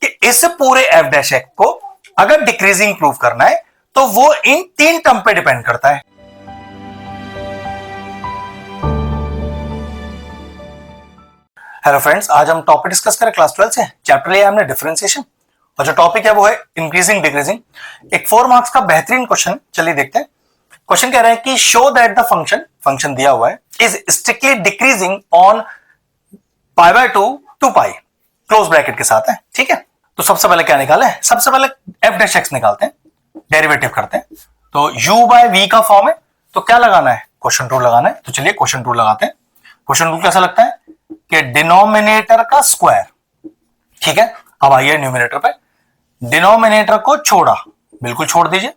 कि इस पूरे एफ डैश एक्स को अगर डिक्रीजिंग प्रूव करना है तो वो इन तीन टर्म पे डिपेंड करता है। हेलो फ्रेंड्स, आज हम टॉपिक डिस्कस करें क्लास 12 से। चैप्टर लिया हमने डिफरेंशिएशन और जो टॉपिक है वो है इंक्रीजिंग डिक्रीजिंग। एक 4 मार्क्स का बेहतरीन क्वेश्चन, चलिए देखते हैं। क्वेश्चन कह रहा है कि शो दैट द फंक्शन दिया हुआ है is strictly decreasing on pi by 2 to pi, close bracket के साथ है। ठीक है, तो सबसे पहले क्या निकाले? सबसे पहले एफ डैश एक्स निकालते हैं, डेरिवेटिव करते हैं। तो u बाय वी का फॉर्म है, तो क्या लगाना है? क्वेश्चन रूल लगाना है। तो चलिए क्वेश्चन रूल लगाते हैं। क्वेश्चन रूल कैसा लगता है कि डिनोमिनेटर का स्क्वायर, ठीक है। अब आइए न्यूमिनेटर पे, डिनोमिनेटर को छोड़ा, बिल्कुल छोड़ दीजिए,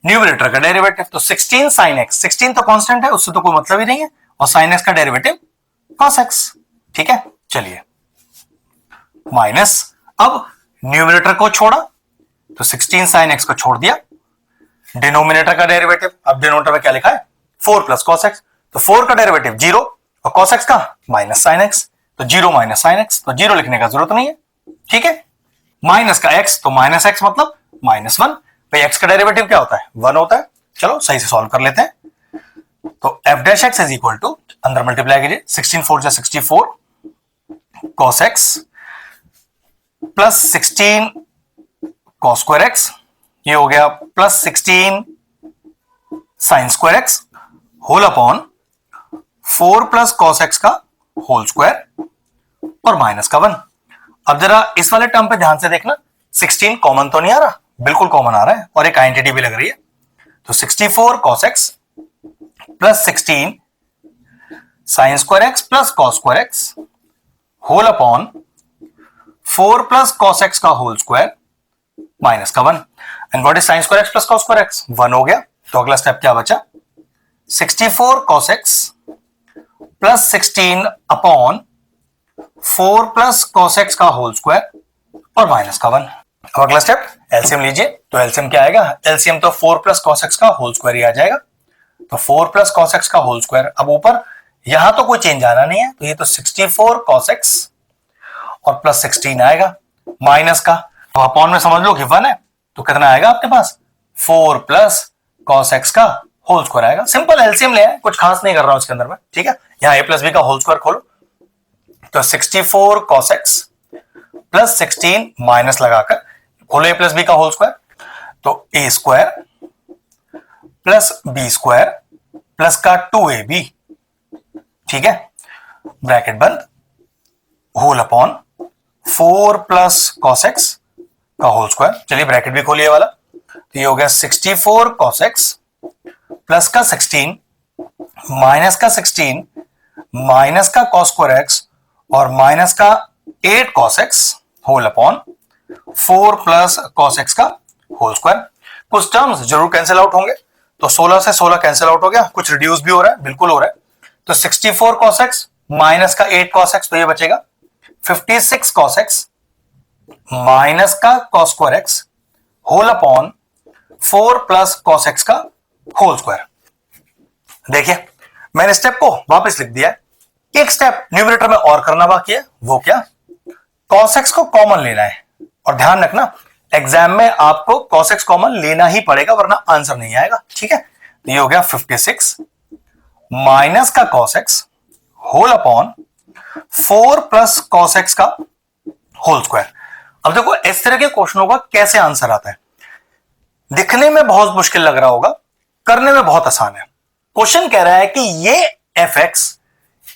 न्यूमिनेटर का डेरिवेटिव। तो 16 sin x, 16 तो कांस्टेंट है, उससे तो कोई मतलब ही नहीं है, और sin x का डेरिवेटिव cos x, ठीक है। चलिए माइनस, अब न्यूमिनेटर को छोड़ा तो 16 sin x को छोड़ दिया, डिनोमिनेटर का डेरिवेटिव, अब डिनोमिनेटर में क्या लिखा है? 4 प्लस cos x, तो 4 का डेरिवेटिव 0 और cos x का माइनस sin x, तो 0 माइनस sin x, तो 0 लिखने का जरूरत नहीं है, ठीक है। माइनस का x, तो माइनस x मतलब माइनस 1, भाई x का डेरिवेटिव क्या होता है? 1 होता है। चलो सही से सॉल्व कर लेते हैं। तो f dash x is equal to, अंदर मल्टीप्लाई कीजिए, 16 4 जा 64 cos x plus 16 cos square x, ये हो गया plus 16 sin square x whole upon 4 plus cos x का होल स्क्वायर और माइनस का 1। अब जरा इस वाले टर्म पे ध्यान से देखना, 16 कॉमन तो नहीं आ रहा? बिल्कुल कॉमन आ रहा है, और एक आइडेंटिटी भी लग रही है। तो 64 cos x plus 16 sin square x plus cos square x whole upon 4 plus cos x का होल स्क्वायर माइनस का 1। And what is sin square x plus cos square x? 1 हो गया। तो अगला स्टेप क्या बचा? 64 cos x plus 16 upon 4 plus cos x का whole square और माइनस का 1। अब अगला स्टेप एलसीएम लीजिए। तो एलसीएम क्या आएगा? एलसीएम तो 4 प्लस cos x का होल स्क्वायर ही आ जाएगा। तो 4 प्लस cos x का होल स्क्वायर, अब ऊपर यहां तो कोई चेंज आना नहीं है, तो ये तो 64 cos x और प्लस 16 आएगा माइनस का, तो अपॉन में समझ लो कि 1 है, तो कितना आएगा आपके पास? 4 प्लस cos x का होल स्क्वायर आएगा। सिंपल एलसीएम ले आए, कुछ खास नहीं कर रहा हूं इसके अंदर में, ठीक है। यहां a प्लस b का होल स्क्वायर खोलो, तो 64 cos x प्लस 16 माइनस लगाकर खोलो a प्लस b का होल स्क्वायर, तो a square plus b square plus का 2ab, ठीक है, ब्रैकेट बंद, whole upon 4 plus cos x का होल स्क्वायर। चलिए ब्रैकेट भी खोलिए वाला, तो ये हो गया 64 cos x प्लस का 16 माइनस का 16 माइनस का cos स्क्वायर x और माइनस का 8 cos x whole upon 4 plus cos x का होल स्क्वायर। कुछ टर्म्स जरूर कैंसिल आउट होंगे, तो 16 से 16 कैंसिल आउट हो गया, कुछ रिड्यूस भी हो रहा है, बिल्कुल हो रहा है। तो 64 cos x माइनस का 8 cos x, तो ये बचेगा 56 cos x माइनस का cos square x whole upon 4 plus cos x का होल स्क्वायर। देखिए मैंने स्टेप को वापस लिख दिया है, एक स्टेप न्यूमरेटर में और करना बाकी है, वो क्या? cos x को कॉमन लेना है, और ध्यान रखना एग्जाम में आपको cos x कॉमन लेना ही पड़ेगा, वरना आंसर नहीं आएगा, ठीक है। तो ये हो गया 56 माइनस का cos x whole upon 4 plus cos x का होल स्क्वायर। अब देखो इस तरह के क्वेश्चनों का कैसे आंसर आता है। दिखने में बहुत मुश्किल लग रहा होगा, करने में बहुत आसान है। क्वेश्चन कह रहा है कि ये fx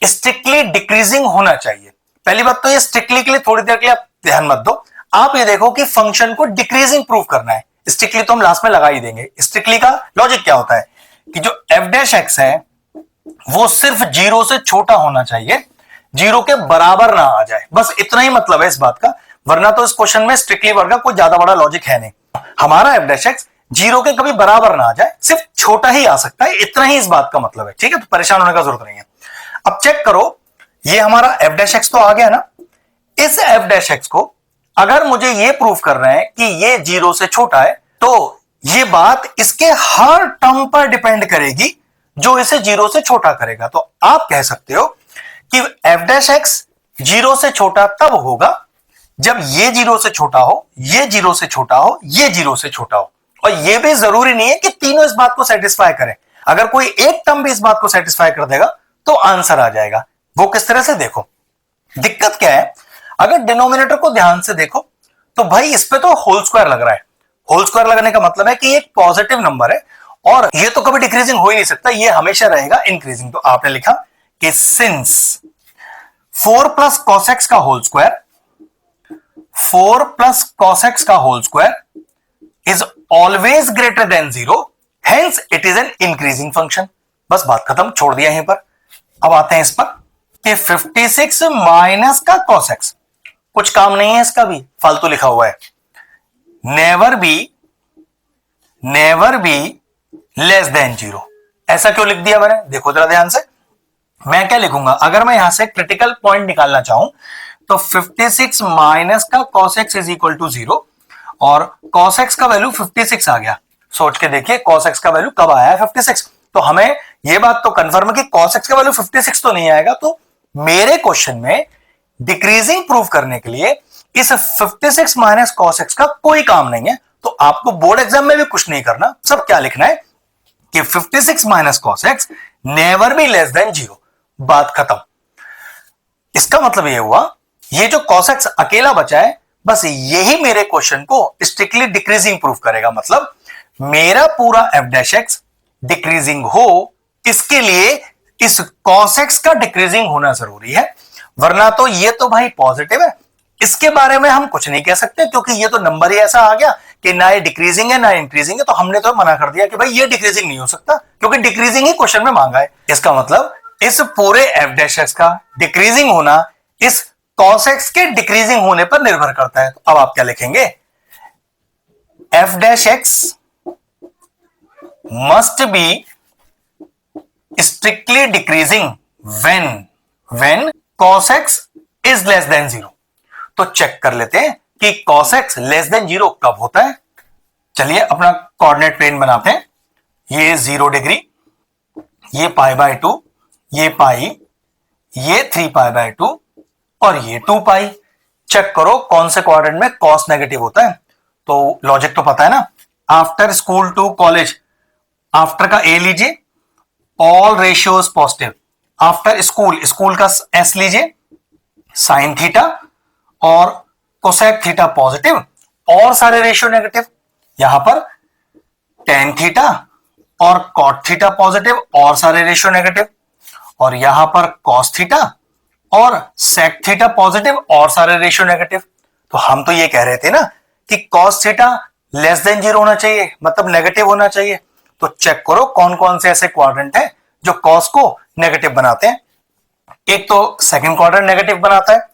स्ट्रिक्टली डिक्रीजिंग होना चाहिए। पहली बात तो ये स्ट्रिक्टली के लिए थोड़ी देर के लिए आप ध्यान मत दो, आप ये देखो कि फंक्शन को डिक्रीजिंग प्रूव करना है। स्ट्रिक्टली तो हम लास्ट में लगा ही देंगे। स्ट्रिक्टली का लॉजिक क्या होता है कि जो f डैश x है वो सिर्फ 0 से छोटा होना चाहिए, 0 के बराबर ना आ जाए, बस इतना ही मतलब है इस बात का, वरना तो इस क्वेश्चन में स्ट्रिक्टली वर्ग का कोई ज्यादा बड़ा लॉजिक है नहीं। हमारा f डैश x 0 के कभी बराबर ना आ जाए, सिर्फ छोटा ही आ सकता है, इतना ही इस बात का मतलब है, ठीक है। तो परेशान होने का जरूरत नहीं है। अब चेक करो, ये हमारा f डैश x तो आ गया ना। इस f डैश x को अगर मुझे ये प्रूफ करना है कि ये 0 से छोटा है, तो ये बात इसके हर टर्म पर डिपेंड करेगी जो इसे 0 से छोटा करेगा। तो आप कह सकते हो कि f डैश x 0 से छोटा तब होगा जब ये 0 से छोटा हो, ये 0 से छोटा हो, ये 0 से छोटा हो। और ये भी जरूरी नहीं है कि तीनों इस बात को सेटिस्फाई करें, अगर कोई एक टर्म भी इस बात को सेटिस्फाई कर देगा तो आंसर आ जाएगा। वो किस तरह से, देखो दिक्कत क्या है, अगर डिनोमिनेटर को ध्यान से देखो तो भाई इस पे तो होल स्क्वायर लग रहा है। होल स्क्वायर लगने का मतलब है कि एक पॉजिटिव नंबर है और ये तो कभी डिक्रीजिंग हो ही नहीं सकता, ये हमेशा रहेगा इंक्रीजिंग। तो आपने लिखा कि सिंस 4 प्लस कॉस एक्स का whole square, 4 plus cos x का whole square is always greater than 0, hence it is an increasing function. बस बात खत्म, छोड़ दिया यहीं पर। अब आते हैं इस पर कि 56 माइनस का कॉस एक्स, कुछ काम नहीं है इसका भी, फालतू लिखा हुआ है। नेवर बी लेस देन 0, ऐसा क्यों लिख दिया मैंने, देखो जरा ध्यान से। मैं क्या लिखूंगा, अगर मैं यहां से क्रिटिकल पॉइंट निकालना चाहूं तो 56 माइनस का cos x is equal to 0 और cos x का वैल्यू 56 आ गया। सोच के देखिए cos x का वैल्यू कब आया है 56, तो हमें यह बात तो कंफर्म है कि cos x का वैल्यू 56 तो नहीं आएगा। तो मेरे क्वेश्चन में डिक्रीजिंग प्रूव करने के लिए इस 56 माइनस cos x का कोई काम नहीं है। तो आपको बोर्ड एग्जाम में भी कुछ नहीं करना, सब क्या लिखना है कि 56 minus cos x never be less than 0, बात खत्म। इसका मतलब यह हुआ ये जो cos x अकेला बचा है, बस यही मेरे क्वेश्चन को स्ट्रिक्टली डिक्रीजिंग प्रूफ करेगा। मतलब मेरा पूरा f डैश एक्स डिक्रीजिंग हो, इसके लिए इस cos x का डिक्रीजिंग होना जरूरी है, वरना तो ये तो भाई पॉजिटिव है, इसके बारे में हम कुछ नहीं कह सकते क्योंकि ये तो नंबर ही ऐसा आ गया कि ना ये डिक्रीजिंग है ना इंक्रीजिंग है। तो हमने तो मना कर दिया कि भाई ये डिक्रीजिंग नहीं हो सकता क्योंकि डिक्रीजिंग ही क्वेश्चन में मांगा है। इसका मतलब इस पूरे f डैश एक्स का डिक्रीजिंग होना इस cos x के डिक्रीजिंग होने पर निर्भर करता है। तो अब आप क्या लिखेंगे, f dash x must be strictly decreasing when cos x is less than 0। तो चेक कर लेते हैं कि cos x लेस देन 0 कब होता है। चलिए अपना कोऑर्डिनेट प्लेन बनाते हैं। ये 0 डिग्री, ये पाई बाय 2, ये पाई, ये 3 पाई बाय 2 और ये 2 पाई। चेक करो कौन से क्वाड्रेंट में cos नेगेटिव होता है। तो लॉजिक तो पता है ना, after school to college, after का ए लीजिए, all ratios positive, after school का एस लीजिए, साइन थीटा और कोसेक थीटा पॉजिटिव और सारे रेशियो नेगेटिव। यहां पर टेन थीटा और कॉट थीटा पॉजिटिव और सारे रेशियो नेगेटिव, और यहां पर कॉस थीटा और सेक थीटा पॉजिटिव और सारे रेशियो नेगेटिव। तो हम तो ये कह रहे थे ना कि कॉस थीटा लेस देन 0 होना चाहिए, मतलब नेगेटिव होना चाहिए। तो चेक करो कौन कौन से ऐसे क्वाड्रेंट है जो कॉस को नेगेटिव बनाते हैं। एक तो सेकंड क्वाड्रेंट नेगेटिव बनाता है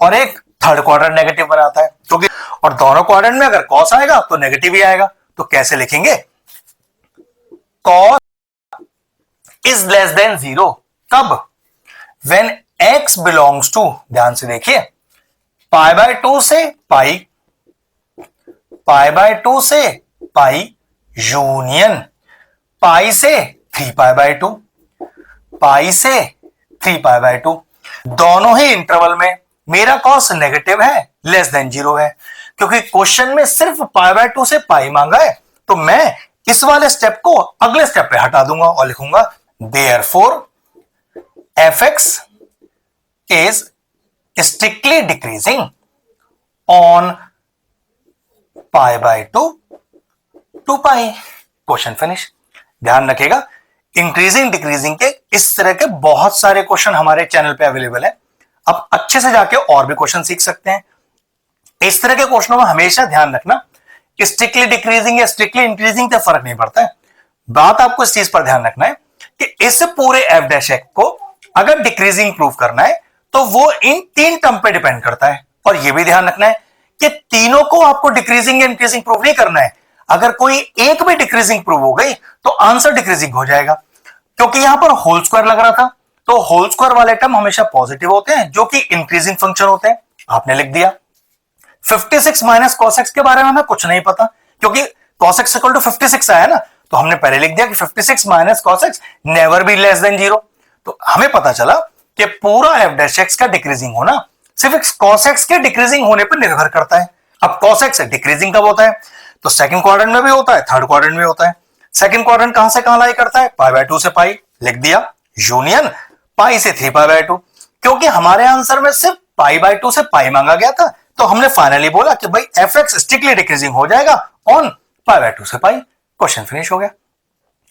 और एक थर्ड क्वाड्रेंट नेगेटिव बनाता है, क्योंकि और दोनों क्वाड्रेंट में अगर कॉस आएगा तो नेगेटिव ही आएगा। तो कैसे लिखेंगे, कॉस इज लेस देन 0 कब, व्हेन x बिलोंग्स टू, ध्यान से देखिए, पाई बाय 2 से पाई, पाई बाय 2 से पाई यूनियन पाई से 3 पाई बाय 2, पाई से 3 पाई बाय 2, दोनों ही इंटरवल में मेरा कॉस नेगेटिव है, लेस देन 0 है। क्योंकि क्वेश्चन में सिर्फ पाई बाय 2 से पाई मांगा है, तो मैं इस वाले स्टेप को अगले स्टेप पे हटा दूंगा और लिखूंगा therefore fx is strictly decreasing on pi by 2 to pi। Question finish. ध्यान रखिएगा इंक्रीजिंग डिक्रीजिंग के इस तरह के बहुत सारे क्वेश्चन हमारे चैनल पे अवेलेबल है। अब अच्छे से जाके और भी क्वेश्चन सीख सकते हैं। इस तरह के क्वेश्चनों में हमेशा ध्यान रखना स्ट्रिक्टली डिक्रीजिंग या स्ट्रिक्टली इंक्रीजिंग का फर्क नहीं पड़ता है। बात आपको इस चीज पर ध्यान रखना है कि इस पूरे एफ डैश एक्स को अगर डिक्रीजिंग प्रूव करना है तो वो इन 3 टर्म पे डिपेंड करता है। और यह भी ध्यान रखना है कि तीनों को आपको डिक्रीजिंग या इंक्रीजिंग प्रूव नहीं करना है। अगर कोई एक भी डिक्रीजिंग प्रूव हो गई तो आंसर डिक्रीजिंग हो जाएगा। क्योंकि यहां पर होल स्क्वायर लग रहा था, तो होल स्क्वायर वाले टर्म हमेशा पॉजिटिव होते हैं जो कि इंक्रीजिंग फंक्शन होते हैं। आपने लिख दिया 56 माइनस cos x के बारे में हमें कुछ नहीं पता, क्योंकि cos x इक्वल टू 56 आया ना, तो हमने पहले लिख दिया कि 56 minus cos x never be less than 0। तो हमें पता चला कि पूरा f डैश x का डिक्रीजिंग होना सिर्फ cos x के डिक्रीजिंग होने पर निर्भर करता है। अब cos x डिक्रीजिंग कब होता है? तो सेकंड क्वाड्रेंट में भी होता है, थर्ड क्वाड्रेंट में होता है। सेकंड क्वाड्रेंट कहां से कहां लाई करता है? π/2 से पाई, लिख दिया, यूनियन पाई से 3π/2। क्योंकि हमारे आंसर में सिर्फ π/2 से पाई मांगा गया था, तो हमने फाइनली बोला कि भाई fx स्ट्रिक्टली डिक्रीजिंग हो जाएगा ऑन π/2 से पाई। क्वेश्चन फिनिश हो गया।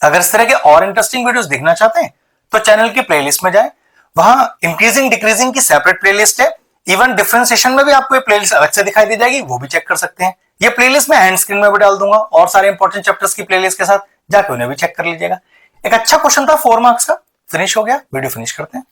अगर इस तरह के और इंटरेस्टिंग वीडियोस देखना चाहते हैं तो चैनल की प्लेलिस्ट में जाएं, वहां इंक्रीजिंग डिक्रीजिंग की सेपरेट प्लेलिस्ट है। इवन डिफरेंशिएशन में भी आपको ये प्लेलिस्ट अलग से दिखाई दी जाएगी, वो भी चेक कर सकते हैं। ये प्लेलिस्ट मैं हैंड स्क्रीन में भी डाल दूंगा और सारे इंपॉर्टेंट चैप्टर्स की प्लेलिस्ट के साथ, जाके उन्हें भी चेक कर लीजिएगा। एक अच्छा क्वेश्चन था 4 मार्क्स का, फिनिश हो गया। वीडियो फिनिश करते हैं।